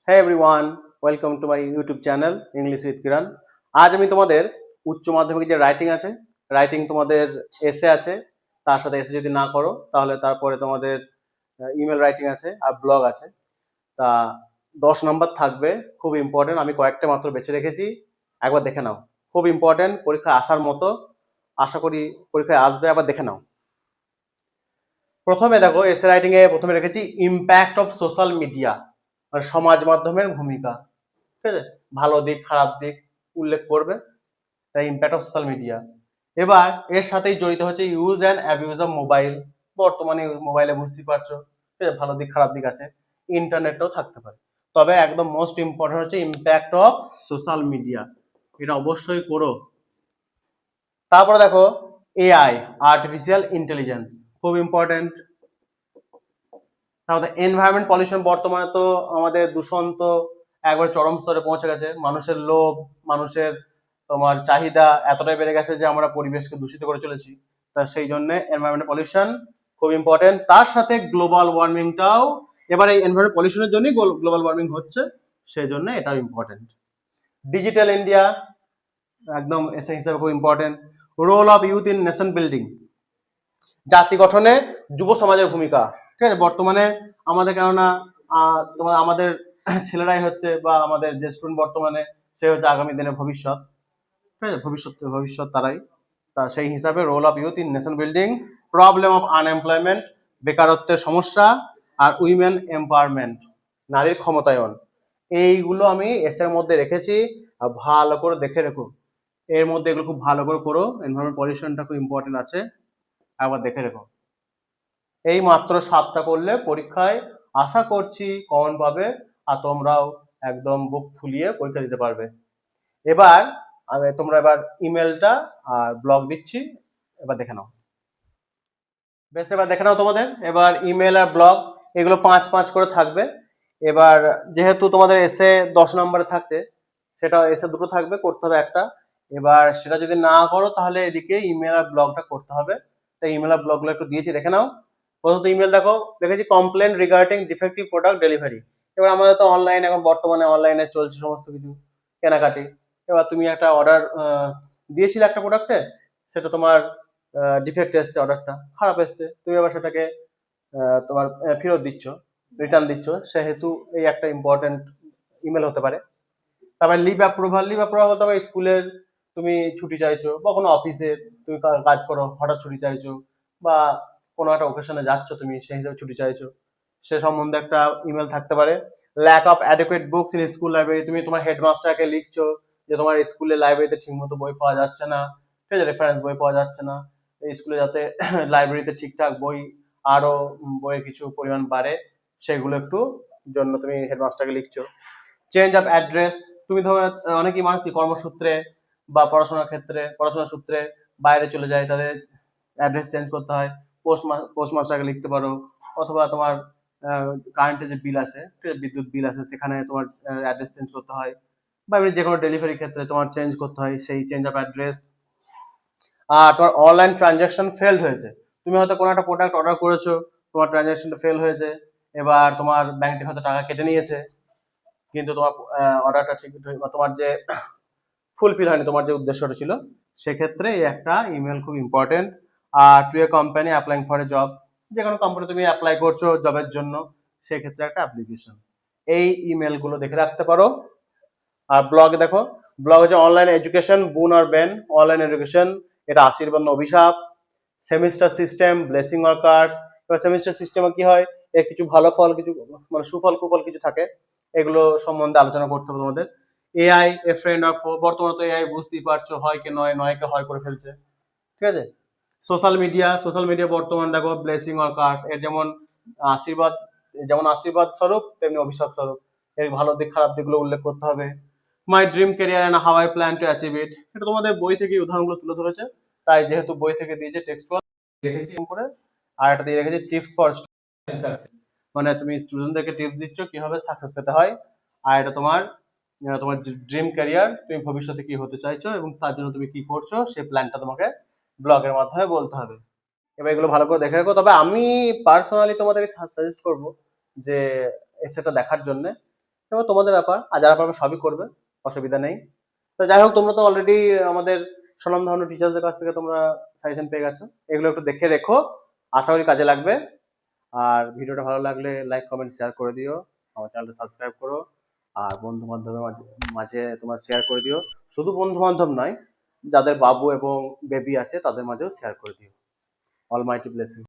Hey everyone, welcome to my YouTube channel English with Kiran. আজ আমি তোমাদের উচ্চ মাধ্যমিক যে রাইটিং তোমাদের এসে আছে, তার সাথে এসে যদি না করো তাহলে তারপরে তোমাদের ইমেল রাইটিং আছে আর ব্লগ আছে। তা 10 নাম্বার থাকবে, খুব ইম্পর্টেন্ট। আমি কয়েকটা মাত্র বেছে রেখেছি, একবার দেখে নাও। খুব ইম্পর্টেন্ট, পরীক্ষায় আসার মতো, আশা করি পরীক্ষায় আসবে, আবার দেখে নাও। প্রথমে দেখো, এসে রাইটিং এ প্রথমে রেখেছি ইম্প্যাক্ট অফ সোশ্যাল মিডিয়া, মানে সমাজ মাধ্যমের ভূমিকা। ঠিক আছে, ভালো দিক খারাপ দিক উল্লেখ করবে, তাই ইম্প্যাক্ট অফ সোশ্যাল মিডিয়া। এবার এর সাথেই জড়িত হচ্ছে use and abuse of mobile. বর্তমানে মোবাইলে বুঝতেই পারছো, ঠিক আছে, ভালো দিক খারাপ দিক আছে, ইন্টারনেটও থাকতে পারে। তবে একদম মোস্ট ইম্পর্টেন্ট হচ্ছে ইম্প্যাক্ট অফ সোশ্যাল মিডিয়া, এটা অবশ্যই করো। তারপরে দেখো এআই, আর্টিফিশিয়াল ইন্টেলিজেন্স, খুব ইম্পর্টেন্ট। তাহলে এনভায়রনমেন্ট পলিউশন, বর্তমানে তো আমাদের দূষণ তো একবার চরম স্তরে পৌঁছে গেছে। মানুষের লোভ, মানুষের তোমার চাহিদা এতটাই বেড়ে গেছে যে আমরা পরিবেশকে দূষিত করে চলেছি। তা সেই জন্য এনভায়রনমেন্ট পলিউশন খুব ইম্পর্টেন্ট। তার সাথে গ্লোবাল ওয়ার্মিংটাও, এবার এই এনভায়রনমেন্ট পলিউশনের জন্যই গ্লোবাল ওয়ার্মিং হচ্ছে, সেই জন্য এটাও ইম্পর্টেন্ট। ডিজিটাল ইন্ডিয়া একদম এসে হিসাবে খুব important. Role of youth in nation building, জাতি গঠনে যুব সমাজের ভূমিকা। ঠিক আছে, বর্তমানে আমাদের কেননা তোমার আমাদের ছেলেরাই হচ্ছে, বা আমাদের যে স্টুডেন্ট বর্তমানে, সে হচ্ছে আগামী দিনের ভবিষ্যৎ। ঠিক আছে, ভবিষ্যৎ তারাই। তা সেই হিসাবে role of youth in nation building, problem of unemployment, বেকারত্বের সমস্যা, আর উইমেন এম্পাওয়ারমেন্ট, নারীর ক্ষমতায়ন, এইগুলো আমি এসের মধ্যে রেখেছি। আর ভালো করে দেখে রেখো, এর মধ্যে এগুলো খুব ভালো করে করো। এনভায়রনমেন্ট পলিউশনটা খুব ইম্পর্টেন্ট আছে, একবার দেখে রেখো। এই মাত্র 7টা করলে পরীক্ষায় আশা করছি কমন পাবে, আর তোমরাও একদম বুক ফুলিয়ে পরীক্ষা দিতে পারবে। এবার তোমরা এবার ইমেলটা আর ব্লগ দিচ্ছি, এবার দেখে নাও। বেশ, এবার দেখে নাও তোমাদের। এবার ইমেল আর ব্লগ এগুলো 5-5 করে থাকবে। এবার যেহেতু তোমাদের এসে 10 নম্বরে থাকছে, সেটা এসে দুটো থাকবে, করতে হবে একটা। এবার সেটা যদি না করো তাহলে এদিকে ইমেল আর ব্লগটা করতে হবে। তাই ইমেল আর ব্লগগুলো একটু দিয়েছি, দেখে নাও। প্রথমত ইমেল দেখো, দেখেছি complain regarding defective product delivery. এবার আমাদের তো অনলাইন, এখন বর্তমানে অনলাইনে চলছে সমস্ত কিছু কেনাকাটি। এবার তুমি একটা অর্ডার দিয়েছিলে একটা প্রোডাক্টে, সেটা তোমার ডিফেক্ট এসছে, অর্ডারটা খারাপ এসছে, তুমি আবার সেটাকে তোমার ফেরত দিচ্ছ, রিটার্ন দিচ্ছ, সেহেতু এই একটা ইম্পর্টেন্ট ইমেল হতে পারে। তারপরে লিভ অ্যাপ্রুভাল তোমার স্কুলের তুমি ছুটি চাইছো, বা কোনো অফিসে তুমি কাজ করো, হঠাৎ ছুটি চাইছো, বা কোনো একটা ওকেশনে যাচ্ছ তুমি, সেই হিসাবে ছুটি চাইছো, সে সম্বন্ধে একটা ইমেল থাকতে পারে। Lack of adequate books in school library, তুমি তোমার হেডমাস্টারকে লিখছো যে তোমার স্কুলের লাইব্রেরিতে ঠিকমতো বই পাওয়া যাচ্ছে না, ঠিক আছে, রেফারেন্স বই পাওয়া যাচ্ছে না, এই স্কুলে যাতে লাইব্রেরিতে ঠিকঠাক বই, আরো বইয়ের কিছু পরিমাণ বাড়ে, সেগুলো একটু জন্য তুমি হেডমাস্টারকে লিখছো। চেঞ্জ অফ অ্যাড্রেস, তুমি ধরো অনেকেই মানুষই কর্মসূত্রে বা পড়াশোনার সূত্রে বাইরে চলে যায়, তাদের অ্যাড্রেস চেঞ্জ করতে হয়, পোস্টমাস্টারকে লিখতে পারো। অথবা তোমার কারেন্টের যে বিল আছে, বিদ্যুৎ বিল আছে, সেখানে তোমার অ্যাড্রেস চেঞ্জ করতে হয়, বা এমনি যে কোনো ডেলিভারি ক্ষেত্রে তোমার চেঞ্জ করতে হয়, সেই চেঞ্জ অফ অ্যাড্রেস। আর তোমার অনলাইন ট্রানজাকশন ফেলড হয়েছে, তুমি হয়তো কোনো একটা প্রোডাক্ট অর্ডার করেছো, তোমার ট্রানজাকশনটা ফেল হয়েছে, এবার তোমার ব্যাংক থেকে হয়তো টাকা কেটে নিয়েছে, কিন্তু তোমার অর্ডারটা ঠিক, তোমার যে ফুলফিল হয়নি, তোমার যে উদ্দেশ্যটা ছিল, সেক্ষেত্রে এই একটা ইমেল খুব ইম্পর্টেন্ট। আর to a company applying for a job, যে কোনো কোম্পানি তুমি অ্যাপ্লাই করছো জবের জন্য, সেক্ষেত্রে একটা অ্যাপ্লিকেশন, এই ইমেলগুলো দেখে রাখতে পারো। আর ব্লগ দেখো, ব্লগ হচ্ছে অনলাইন এডুকেশন বুন আর বেন, অনলাইন এডুকেশন এটা আশীর্বাদ না অভিশাপ। Semester system, blessing or curse, এবার সেমিস্টার সিস্টেমে কি হয়, এর কিছু ভালো ফল, কিছু মানে সুফল কুফল কিছু থাকে, এগুলো সম্বন্ধে আলোচনা করতে হবে তোমাদের। এআই এ ফ্রেন্ড অফ, বর্তমানে তো এআই বুঝতেই পারছো, হয় কে নয়, নয় কে হয় করে ফেলছে, ঠিক আছে। সোশ্যাল মিডিয়া বর্তমান দেখো ব্লেসিং অর কার্স, এর যেমন আশীর্বাদ, আশীর্বাদ স্বরূপ, তেমনি অভিশাপ স্বরূপ, এর ভালো দিক খারাপ দিকগুলো উল্লেখ করতে হবে। My dream career and how I plan to achieve it, এটা তোমাদের বই থেকে উদাহরণগুলো তুলে ধরেছে, তাই যেহেতু বই থেকে দিয়েছে টেক্সট রেখেছি করে, আর একটা দিয়ে রেখেছি টিপস ফর সাকসেস, মানে তুমি স্টুডেন্টদেরকে টিপস দিচ্ছ কিভাবে সাকসেস পেতে হয়। আর এটা তোমার তোমার ড্রিম ক্যারিয়ার, তুমি ভবিষ্যতে কি হতে চাইছো এবং তার জন্য তুমি কি করছো, সেই প্ল্যানটা তোমাকে ব্লগের মাধ্যমে বলতে হবে। এবার এগুলো ভালো করে দেখে রাখো। তবে আমি পার্সোনালি তোমাদেরকে সাজেস্ট করবো যে এসেটা দেখার জন্য, এবার তোমাদের ব্যাপার, আর যারা পারবে সবই করবে, অসুবিধা নেই। তো যাই হোক, তোমরা তো অলরেডি আমাদের স্বনামধন্য টিচার্সদের কাছ থেকে তোমরা সাজেশন পেয়ে গেছো, এগুলো একটু দেখে রেখো, আশা করি কাজে লাগবে। আর ভিডিওটা ভালো লাগলে লাইক কমেন্ট শেয়ার করে দিও, আমার চ্যানেলটা সাবস্ক্রাইব করো, আর বন্ধু বান্ধবের মাঝে মাঝে তোমার শেয়ার করে দিও। শুধু বন্ধু বান্ধব নয়, যাদের বাবু এবং বেবি আছে তাদের মাঝেও শেয়ার করে দিও। Almighty blessing.